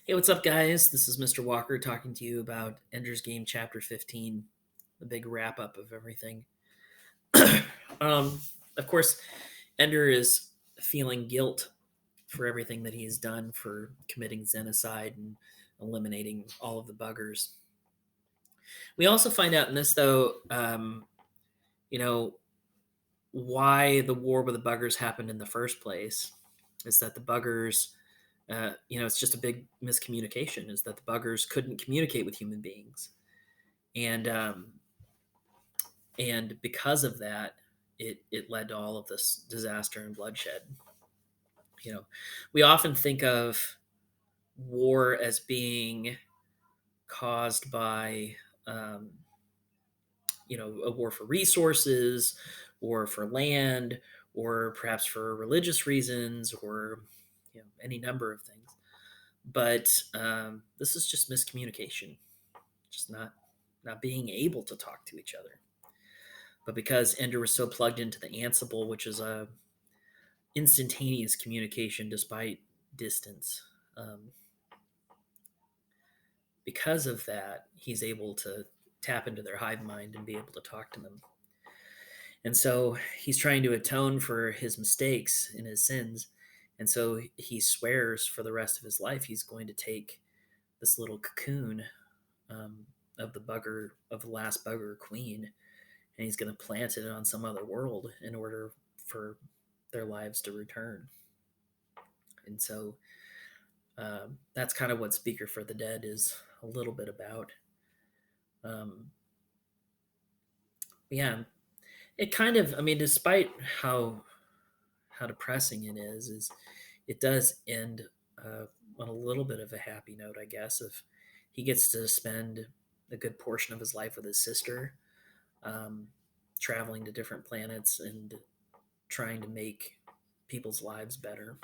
Hey, what's up, guys? This is Mr. Walker talking to you about Ender's Game Chapter 15, the big wrap up of everything. um, of course, Ender is feeling guilt for everything that he's done for committing xenocide and eliminating all of the buggers. We also find out in this, though, you know, why the war with the buggers happened in the first place is that the buggers it's just a big miscommunication. Is that the buggers couldn't communicate with human beings, and because of that, it led to all of this disaster and bloodshed. You know, we often think of war as being caused by um, a war for resources or for land or perhaps for religious reasons or any number of things. But this is just miscommunication, just not being able to talk to each other. But because Ender was so plugged into the Ansible, which is a instantaneous communication despite distance, um, because of that, he's able to tap into their hive mind and be able to talk to them. And so he's trying to atone for his mistakes and his sins. And so he swears for the rest of his life he's going to take this little cocoon um, of the last bugger queen, and he's going to plant it on some other world in order for their lives to return. And so that's kind of what Speaker for the Dead is a little bit about. Um, yeah, it kind of, I mean, despite how depressing it is it does end on a little bit of a happy note, I guess. If he gets to spend a good portion of his life with his sister, um, traveling to different planets and trying to make people's lives better.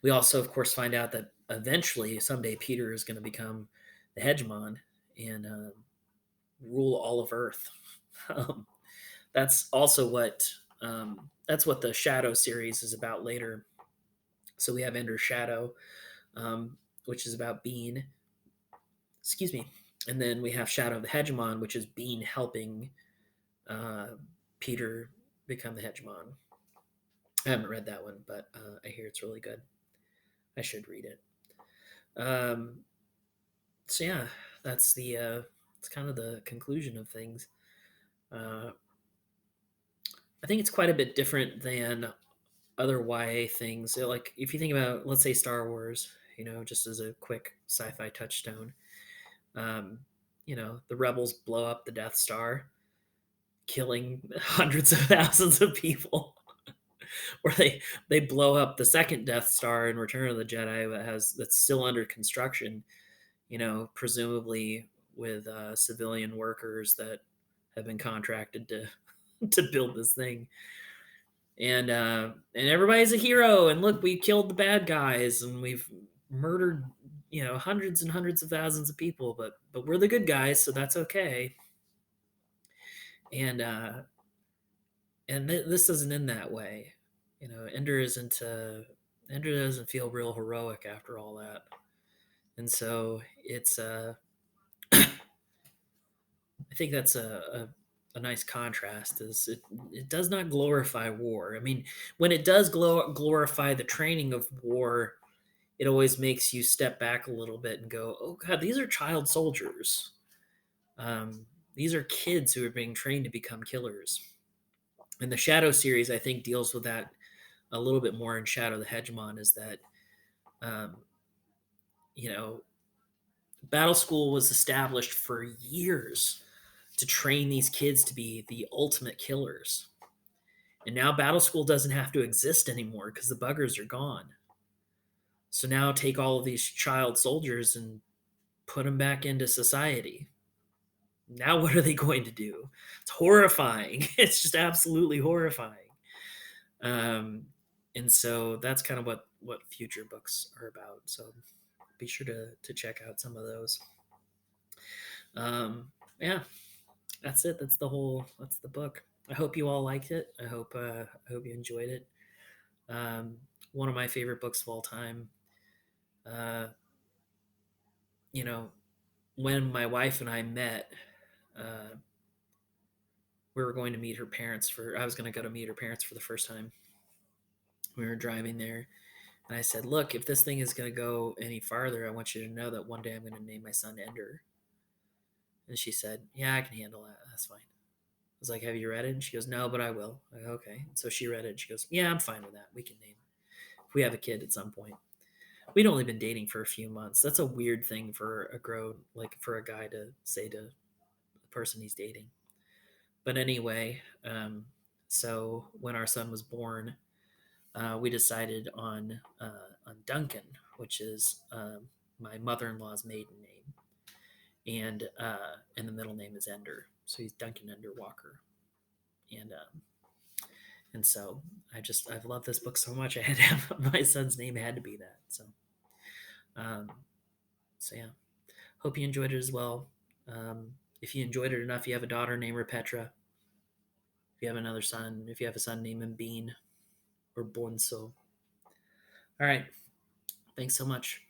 We also, of course, find out that eventually, someday, Peter is going to become the hegemon and rule all of Earth. Um, that's also what the Shadow series is about later. So we have Ender's Shadow, um, which is about Bean. Excuse me. And then we have Shadow of the Hegemon, which is Bean helping uh, Peter become the hegemon. I haven't read that one, but I hear it's really good. I should read it. Um, so yeah, that's the it's kind of the conclusion of things. Uh, I think it's quite a bit different than other YA things. So, like if you think about, let's say, Star Wars, just as a quick sci-fi touchstone, um, the rebels blow up the Death Star, killing hundreds of thousands of people. Or they blow up the second Death Star in Return of the Jedi that's still under construction, presumably with civilian workers that have been contracted to to build this thing. And everybody's a hero, and look, we killed the bad guys and we've murdered hundreds and hundreds of thousands of people, but we're the good guys, so that's okay. And this doesn't end that way. Ender doesn't feel real heroic after all that. And so it's I think that's a nice contrast. Is it does not glorify war. I mean, when it does glorify the training of war, it always makes you step back a little bit and go, "Oh God, these are child soldiers. These are kids who are being trained to become killers." And the Shadow series, I think, deals with that a little bit more in Shadow the Hegemon. Is that um, you know Battle School was established for years to train these kids to be the ultimate killers. And now Battle School doesn't have to exist anymore because the buggers are gone. So now take all of these child soldiers and put them back into society. Now what are they going to do? It's horrifying. It's just absolutely horrifying. Um, and so that's kind of what future books are about. So be sure to check out some of those. Yeah, that's it. That's the book. I hope you all liked it. I hope you enjoyed it. Um, One of my favorite books of all time. uh, you know, when my wife and I met, uh, we were going to meet her parents for. I was going to go to meet her parents for the first time. We were driving there, and I said, "Look, if this thing is going to go any farther, I want you to know that one day I'm going to name my son Ender." And she said, "Yeah, I can handle that. That's fine." I was like, "Have you read it?" And she goes, "No, but I will." I go, "Okay." And so she read it. And she goes, "Yeah, I'm fine with that. We can name if we have a kid at some point." We'd only been dating for a few months. That's a weird thing for a like for a guy to say to the person he's dating. But anyway, so when our son was born, we decided on Duncan, which is my mother-in-law's maiden name, and the middle name is Ender, so he's Duncan Ender Walker, and so I've loved this book so much. I had to have my son's name had to be that. Um, so yeah, hope you enjoyed it as well. If you enjoyed it enough, you have a daughter, name her Petra. If you have another son, if you have a son, name him Bean or Bonso. All right, thanks so much.